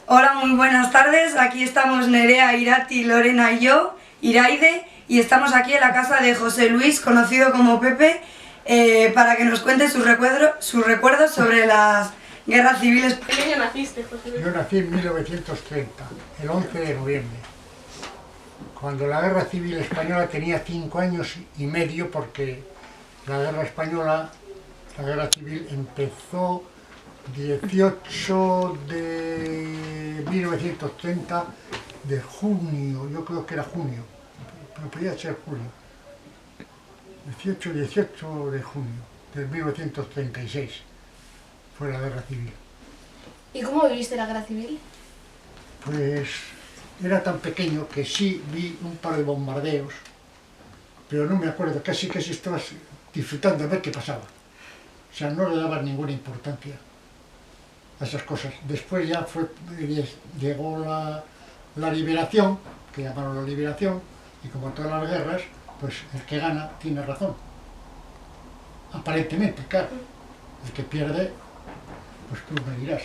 Hola, muy buenas tardes. Aquí estamos Nerea, Irati, Lorena y yo, Iraide, y estamos aquí en la casa de José Luis, conocido como Pepe, para que nos cuente sus recuerdos sobre las guerras civiles. ¿En qué año naciste, José Luis? Yo nací en 1930, el 11 de noviembre, cuando la Guerra Civil Española tenía 5 años y medio, porque la Guerra Civil empezó 18 de 1930 de junio, yo creo que era junio, pero podía ser julio, 18 de junio de 1936 fue la Guerra Civil. ¿Y cómo viviste la guerra civil? Pues era tan pequeño que sí vi un par de bombardeos, pero no me acuerdo, casi estaba disfrutando de ver qué pasaba. O sea, no le daba ninguna importancia a esas cosas. Después ya llegó la liberación, que llamaron la liberación, y como todas las guerras, pues el que gana tiene razón. Aparentemente, claro. El que pierde, pues tú me dirás.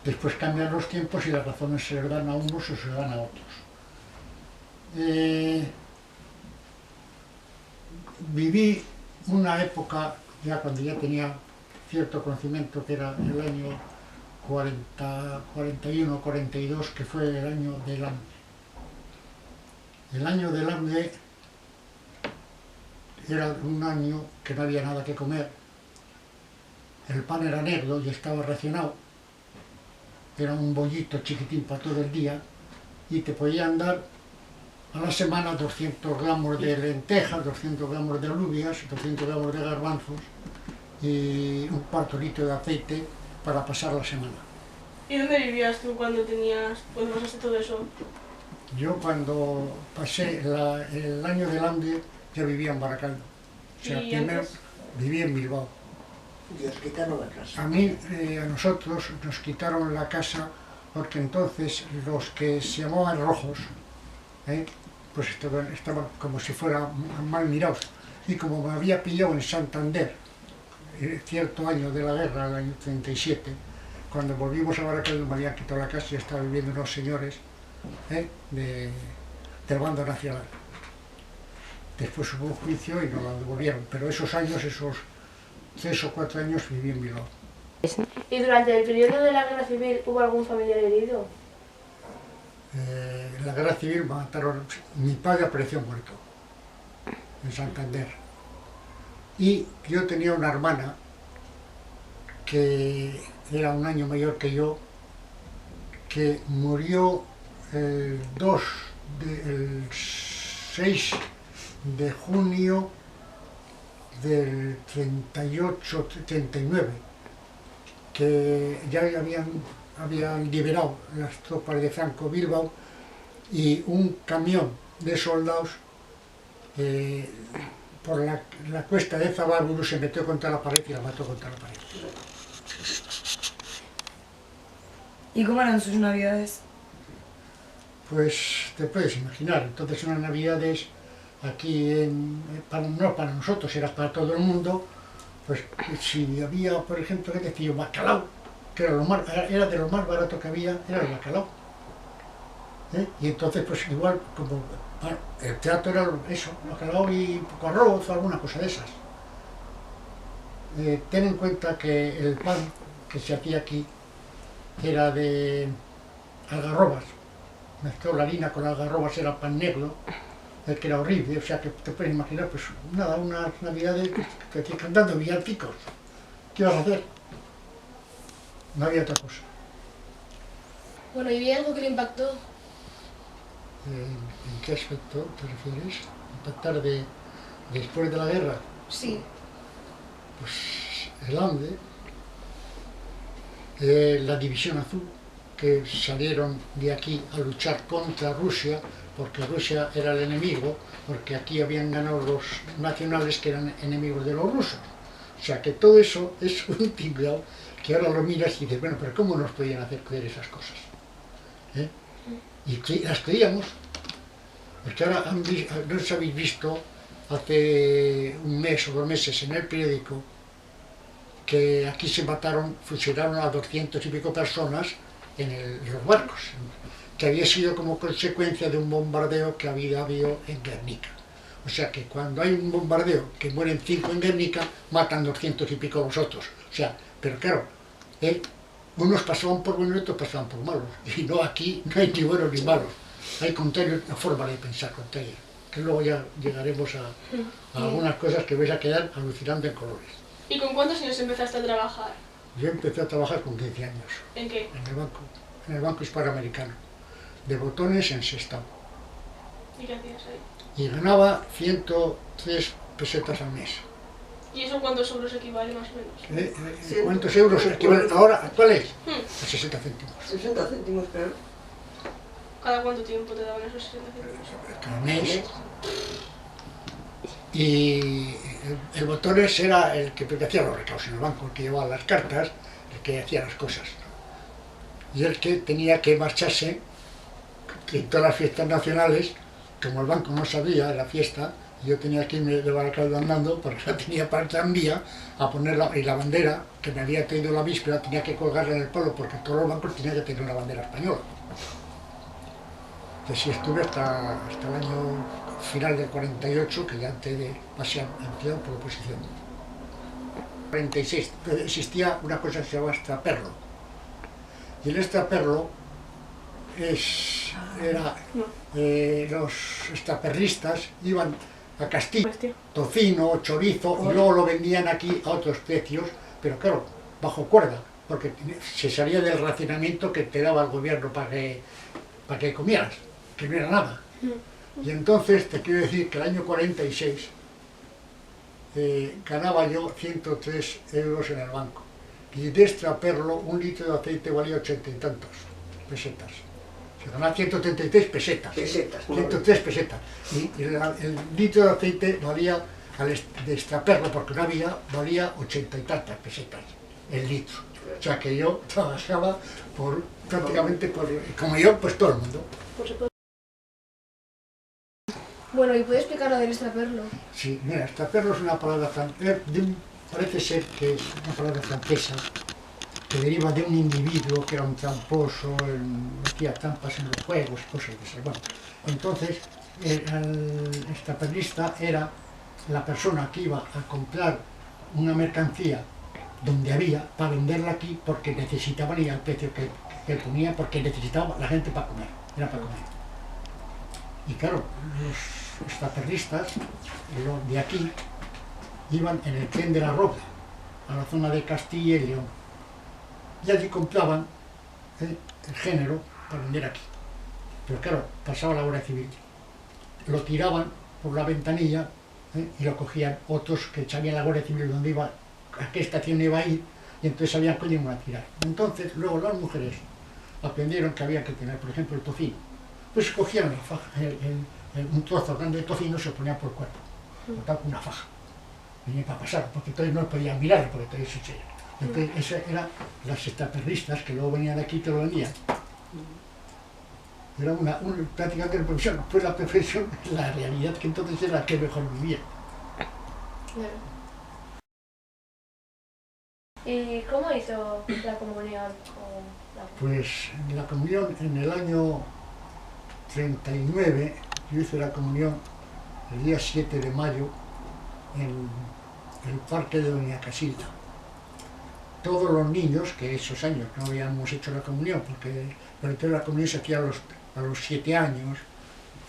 Después cambian los tiempos y las razones se les dan a unos o se les dan a otros. Viví una época, ya cuando ya tenía cierto conocimiento, que era el año 41, 42, que fue el año del hambre. El año del hambre era un año que no había nada que comer. El pan era negro y estaba racionado. Era un bollito chiquitín para todo el día y te podían dar a la semana 200 gramos de lentejas, 200 gramos de alubias, 200 gramos de garbanzos y un cuarto litro de aceite para pasar la semana. ¿Y dónde vivías tú cuando pasaste todo eso? Yo cuando pasé el año del hambre ya vivía en Baracaldo. O sea, primero viví en Bilbao. Y os quitaron la casa. A mí, a nosotros nos quitaron la casa porque entonces los que se llamaban rojos, pues estaban como si fueran mal mirados. Y como me había pillado en Santander, cierto año de la guerra, el año 37, cuando volvimos a Baracaldo me habían quitado la casa y estaba viviendo unos señores del bando nacional. Después hubo un juicio y nos la devolvieron, pero esos años, esos 3 o 4 años viví en Bilbao. ¿Y durante el periodo de la guerra civil hubo algún familiar herido? En la guerra civil mataron, mi padre apareció muerto en Santander. Y yo tenía una hermana que era un año mayor que yo, que murió el 6 de junio del 38-39, que ya habían liberado las tropas de Franco Bilbao y un camión de soldados por la cuesta de Zabarburu se metió contra la pared y la mató contra la pared. ¿Y cómo eran sus navidades? Pues te puedes imaginar, entonces unas navidades aquí, no para nosotros, era para todo el mundo, pues si había, por ejemplo, que decía bacalao, que era de lo más barato que había, era el bacalao. Y entonces pues igual, como el trato era eso, bacalao y un poco arroz o alguna cosa de esas. Ten en cuenta que el pan que se hacía aquí era de algarrobas, mezcló la harina con algarrobas, era pan negro, que era horrible, o sea que te puedes imaginar, pues nada, unas navidades que te cantando villancicos. ¿Qué vas a hacer? No había otra cosa. Bueno, ¿y vi algo que le impactó? ¿En qué aspecto te refieres? ¿Impactar después de la guerra? Sí. Pues el hambre, la División Azul, que salieron de aquí a luchar contra Rusia, porque Rusia era el enemigo, porque aquí habían ganado los nacionales que eran enemigos de los rusos. O sea que todo eso es un tinglao que ahora lo miras y dices, bueno, pero ¿cómo nos podían hacer creer esas cosas? Y las creíamos, porque ahora no os habéis visto hace un mes o 2 meses en el periódico que aquí se fusilaron a 200 y pico personas los barcos, que había sido como consecuencia de un bombardeo que había habido en Guernica. O sea que cuando hay un bombardeo que mueren 5 en Guernica, matan 200 y pico los otros. O sea, pero claro, unos pasaban por buenos y otros pasaban por malos. Y no, aquí no hay ni buenos ni malos. Hay contrario, una forma de pensar contraria. Que luego ya llegaremos a algunas cosas que vais a quedar alucinando en colores. ¿Y con cuántos años empezaste a trabajar? Yo empecé a trabajar con 15 años. ¿En qué? En el Banco Hispanoamericano. De botones en Sestao. ¿Y qué hacías ahí? Y ganaba 103 pesetas al mes. ¿Y eso cuántos euros equivale más o menos? ¿Cuántos euros equivalen ahora? ¿Actuales? A 60 céntimos. 60 céntimos, claro. ¿Cada cuánto tiempo te daban esos 60 céntimos? Cada mes. Y el botones era el que hacía los recados en el banco, el que llevaba las cartas, el que hacía las cosas. Y el que tenía que marcharse, que en todas las fiestas nacionales, como el banco no sabía de la fiesta, yo tenía que irme de Baracaldo andando, porque la tenía para el tranvía, a ponerla, y la bandera, que me había traído la víspera, tenía que colgarla en el polo, porque todos los bancos tenían que tener una bandera española. Entonces sí estuve hasta el año final del 48, que ya antes de pasar empleado por oposición. En 46 existía una cosa que se llamaba extraperlo. Y el extraperlo los extraperlistas iban a Castilla, tocino, chorizo, y luego lo vendían aquí a otros precios, pero claro, bajo cuerda, porque se salía del racionamiento que te daba el gobierno para que comieras, que no era nada. Y entonces te quiero decir que el año 46 ganaba yo 103 euros en el banco. Y de extraperlo, un litro de aceite valía 80 y tantos pesetas. Se ganaba 133 pesetas. 103 pesetas. Y el litro de aceite valía, de extraperlo, porque no había, valía 80 y tantas pesetas el litro. O sea que yo trabajaba prácticamente como yo, pues todo el mundo. Bueno, ¿y puede explicar lo del extraperlo? Sí, mira, extraperlo es una palabra francesa, parece ser que es una palabra francesa, que deriva de un individuo que era un tramposo, hacía trampas en los juegos y cosas de esas. Bueno, entonces, el extraperlista era la persona que iba a comprar una mercancía donde había, para venderla aquí, porque necesitaban ir al precio que ponía, porque necesitaba la gente para comer, era para comer. Y claro, los extraperlistas, los de aquí, iban en el tren de la Roca, a la zona de Castilla y León. Y allí compraban el género para vender aquí. Pero claro, pasaba la Guardia Civil. Lo tiraban por la ventanilla y lo cogían otros que sabían la Guardia Civil dónde iba, a qué estación iba a ir, y entonces sabían que iban a tirar. Entonces, luego las mujeres aprendieron que había que tener, por ejemplo, el tocino. Pues cogían la faja, un trozo grande de tocino, se ponía por el cuerpo, cortado con una faja. Venía para pasar, porque entonces no podían mirar, porque entonces se echaban. Entonces, esas eran las extraperlistas que luego venían aquí y te lo vendían. Era prácticamente una profesión, fue la profesión, la realidad que entonces era la que mejor vivía. ¿Y cómo hizo la comunión? Pues la comunión en el año 39, yo hice la comunión el día 7 de mayo en el parque de Doña Casilda. Todos los niños, que esos años no habíamos hecho la comunión, pero entonces la comunión se hacía a los 7 años,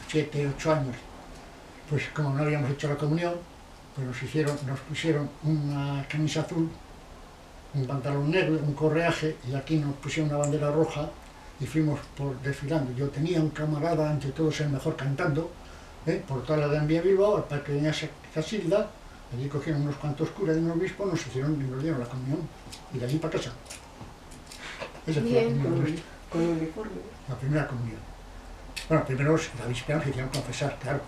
7, 8 años, pues como no habíamos hecho la comunión, pues nos pusieron una camisa azul, un pantalón negro, un correaje, y aquí nos pusieron una bandera roja y fuimos desfilando. Yo tenía un camarada, entre todos el mejor cantando, por toda la Gran Vía Bilbao, al parque de Doña Casilda. Allí cogieron unos cuantos curas y unos obispos, nos dieron la comunión, y de allí para casa. Esa fue la comunión, Con uniforme. la primera comunión. Bueno, primero la víspera nos hicieron confesar, claro.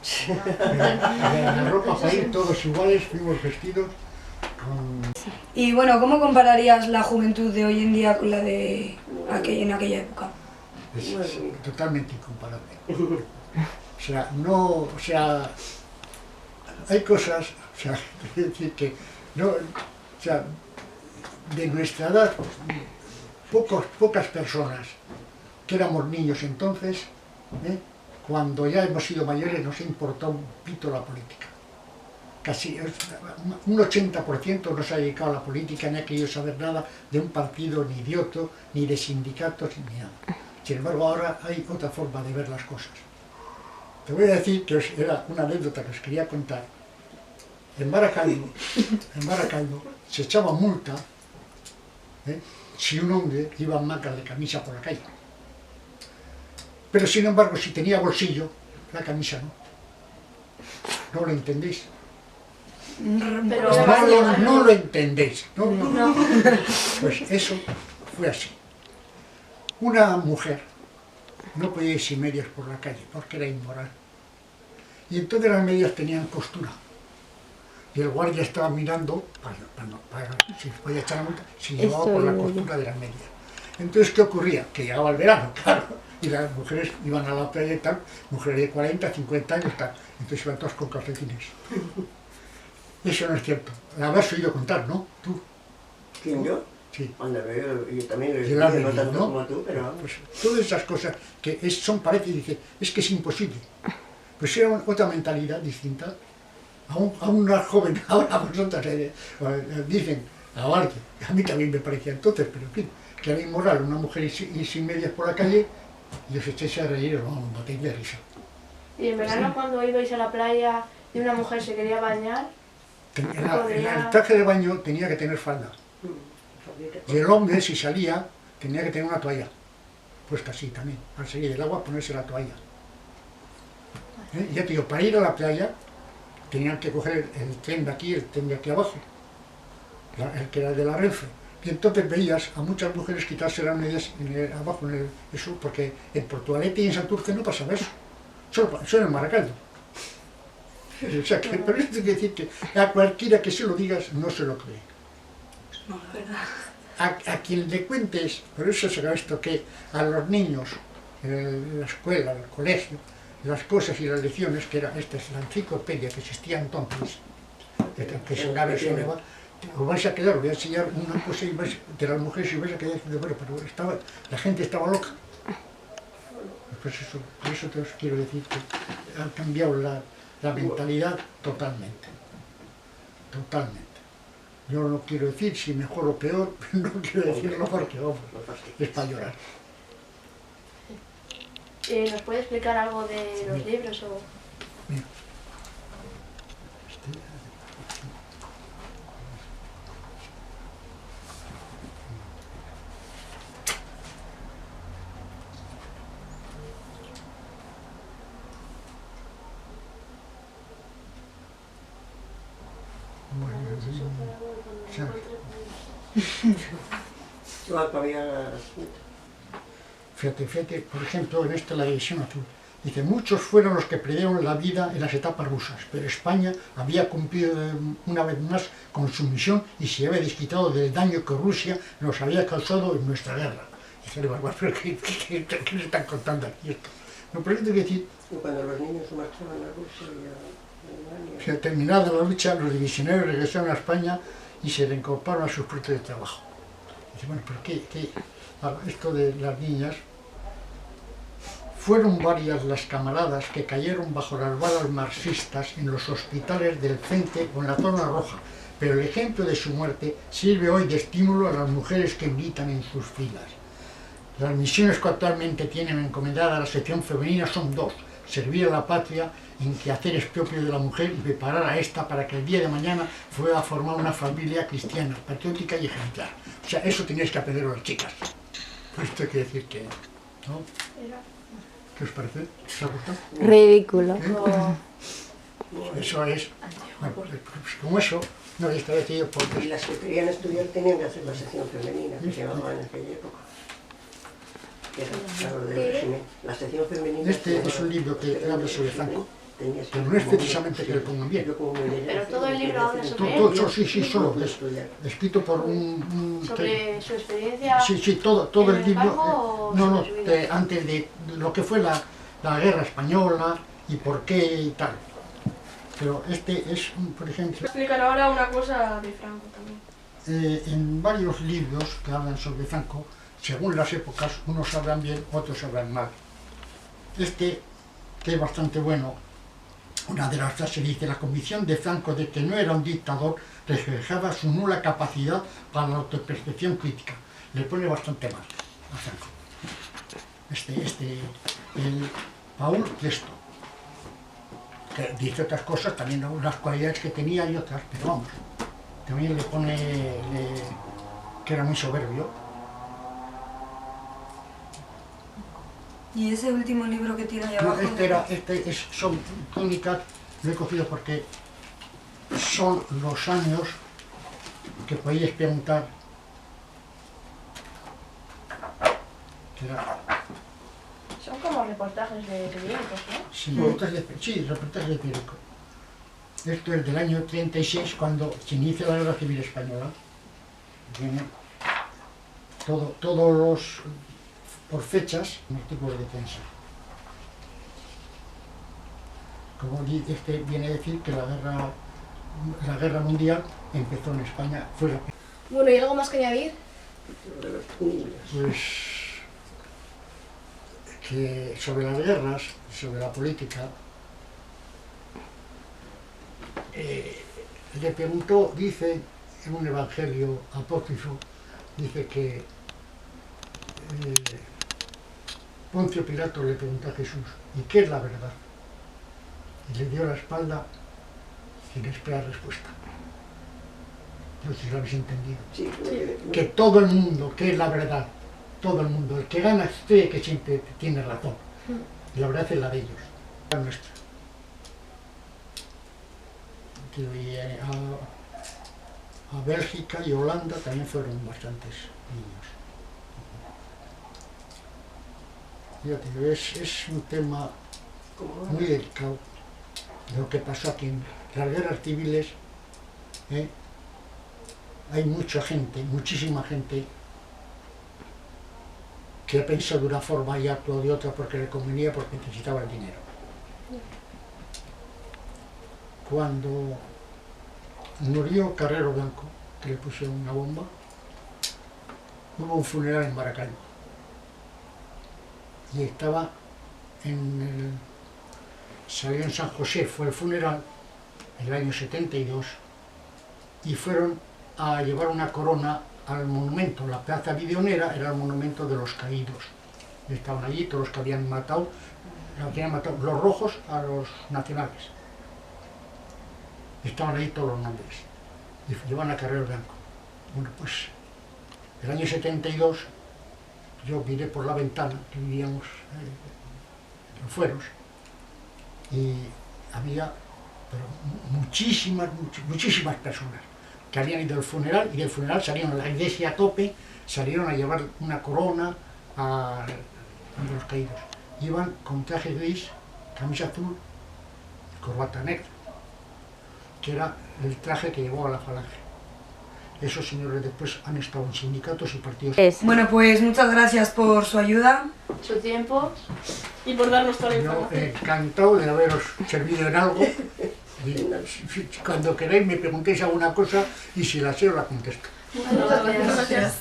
La ropa para ir todos iguales, fuimos vestidos con... Y bueno, ¿cómo compararías la juventud de hoy en día con la de en aquella época? Es totalmente incomparable. O sea, hay cosas, quiero decir que no, de nuestra edad, pocas personas que éramos niños entonces, cuando ya hemos sido mayores nos ha importado un pito la política. Casi un 80% no se ha dedicado a la política, ni ha querido saber nada de un partido, ni de otro, ni de sindicatos, ni nada. Sin embargo, ahora hay otra forma de ver las cosas. Te voy a decir que era una anécdota que os quería contar. En Baracaldo se echaba multa si un hombre iba en mangas de camisa por la calle. Pero sin embargo, si tenía bolsillo, la camisa no. ¿No lo entendéis? Pero No lo entendéis, ¿no? no. Pues eso fue así. Una mujer no podía ir sin medias por la calle porque era inmoral. Y entonces las medias tenían costura. Y el guardia estaba mirando para si podía echar la multa, si llevaba por la costura de las medias. Entonces, ¿qué ocurría? Que llegaba el verano, claro, y las mujeres iban a la playa y tal, mujeres de 40, 50 años, tal. Entonces iban todas con calcetines. Eso no es cierto. La habrás oído contar, ¿no? ¿Tú? ¿Quién, yo? Sí. Anda, yo también lo he Y la escrito, no vivido, tanto ¿no? como tú, pero vamos. Pues todas esas cosas que son parece y dice, es que es imposible. Pues era otra mentalidad distinta. A una joven, ahora vosotras dicen, a mí también me parecía entonces, pero en fin, que era inmoral una mujer ir sin medias por la calle y os echéis a reír, vamos, un botín de risa. Y en verano cuando ibais a la playa y una mujer se quería bañar, El traje de baño tenía que tener falda. Y el hombre, si salía, tenía que tener una toalla. Puesta así también. Al salir del agua, ponerse la toalla. Ya te digo, para ir a la playa, tenían que coger el tren de aquí, el tren de aquí abajo. El que era de la Renfe. Y entonces veías a muchas mujeres quitarse las medias abajo, eso, porque en Portugalete y en Santurce no pasaba eso. Solo en Maracaldo. O sea, pero esto quiere decir que a cualquiera que se lo digas no se lo cree. No, la verdad. A quien le cuentes, por eso se esto, que a los niños en la escuela, en el colegio, las cosas y las lecciones, que era esta es la enciclopedia que existía entonces, que es una versión nueva, os vais a quedar, os voy a enseñar una cosa de las mujeres y vais a quedar diciendo, bueno, pero la gente estaba loca. Pues eso, por eso te os quiero decir que ha cambiado la mentalidad totalmente. Totalmente. Yo no quiero decir si mejor o peor, no quiero decirlo porque vamos, es para llorar. ¿nos puede explicar algo de los libros o...? Mira. Fíjate, por ejemplo, en esta la división azul. Dice, muchos fueron los que perdieron la vida en las etapas rusas, pero España había cumplido una vez más con su misión y se había desquitado del daño que Rusia nos había causado en nuestra guerra. Dice, pero ¿qué se están contando aquí esto? No, pero esto quiere decir... Cuando los niños marchaban a Rusia y a Alemania... Se terminada la lucha, los divisioneros regresaron a España y se reincorporaron a sus puestos de trabajo. Dice, bueno, pero ¿qué? Esto de las niñas... Fueron varias las camaradas que cayeron bajo las balas marxistas en los hospitales del Frente o en la Zona Roja, pero el ejemplo de su muerte sirve hoy de estímulo a las mujeres que militan en sus filas. Las misiones que actualmente tienen encomendada a la sección femenina son dos: servir a la patria en quehaceres propios de la mujer y preparar a esta para que el día de mañana pueda formar una familia cristiana, patriótica y ejemplar. O sea, eso tenéis que aprender a las chicas. Pues esto quiere decir que... ¿no? ¿Qué os parece? ¿Os ha gustado? Ridículo. Eso es. Bueno, pues como eso, no está decidido por... Y las que querían estudiar tenían que hacer la sección femenina, que se llamaba en aquella época. Que era, claro, del régimen. La sección femenina... Este es un libro que habla sobre Franco, pero no es precisamente que le pongan bien. Pero todo el libro habla sobre él. Sí, solo es escrito por un... ¿Sobre su experiencia? Sí, todo el libro... campo, No, sobre su vida? antes de lo que fue la guerra española y por qué y tal. Pero este es, por ejemplo... Explicar ahora una cosa de Franco también. En varios libros que hablan sobre Franco, según las épocas, unos sabrán bien, otros sabrán mal. Este, que es bastante bueno, una de las frases dice: la convicción de Franco de que no era un dictador reflejaba su nula capacidad para la autopercepción crítica. Le pone bastante mal a Franco. El Paul Presto, que dice otras cosas, también unas cualidades que tenía y otras, pero vamos, también le pone que era muy soberbio. ¿Y ese último libro que tiene ahí No, abajo? son crónicas, lo he cogido porque son los años que podéis preguntar. Son como reportajes de periódicos, ¿no? Sí, reportajes de periódico. Esto es del año 36, cuando se inicia la Guerra Civil Española. Viene todos los, por fechas, artículos de prensa. Como este viene a decir que la guerra mundial empezó en España, fue la... Bueno, ¿y algo más que añadir? Lo de los niños. Pues que sobre las guerras, sobre la política, le preguntó, dice en un evangelio apócrifo, dice que Poncio Pilato le preguntó a Jesús: ¿y qué es la verdad? Y le dio la espalda sin esperar respuesta. No sé si lo habéis entendido. Sí, Que todo el mundo, que es la verdad, todo el mundo, el que gana cree que siempre tiene razón. Y la verdad es la de ellos, la nuestra. Y a Bélgica y Holanda también fueron bastantes niños. Fíjate, es un tema muy delicado, lo que pasó aquí en las guerras civiles. Hay mucha gente, muchísima gente, que ha pensado de una forma y ha actuado de otra porque le convenía, porque necesitaba el dinero. Cuando murió Carrero Blanco, que le pusieron una bomba, hubo un funeral en Maracaibo. Y estaba salió en San José, fue el funeral, en el año 72, y fueron a llevar una corona al monumento. La plaza Videonera era el monumento de los caídos. Y estaban allí todos los que habían matado, los rojos a los nacionales. Estaban ahí todos los nombres. Y llevan a Carrero Blanco. Bueno, pues el año 72 yo miré por la ventana, que vivíamos en Fueros, y había muchísimas personas que habían ido al funeral, y del funeral salieron a la iglesia a tope, salieron a llevar una corona a los caídos. Iban con traje gris, camisa azul y corbata negra, que era el traje que llevaba la Falange. Esos señores después han estado en sindicatos y partidos. Bueno, pues muchas gracias por su ayuda. Su tiempo. Y por darnos toda la Yo información. encantado de haberos servido en algo. Y cuando queráis me preguntéis alguna cosa y si la sé os la contesto. Muchas gracias. Gracias.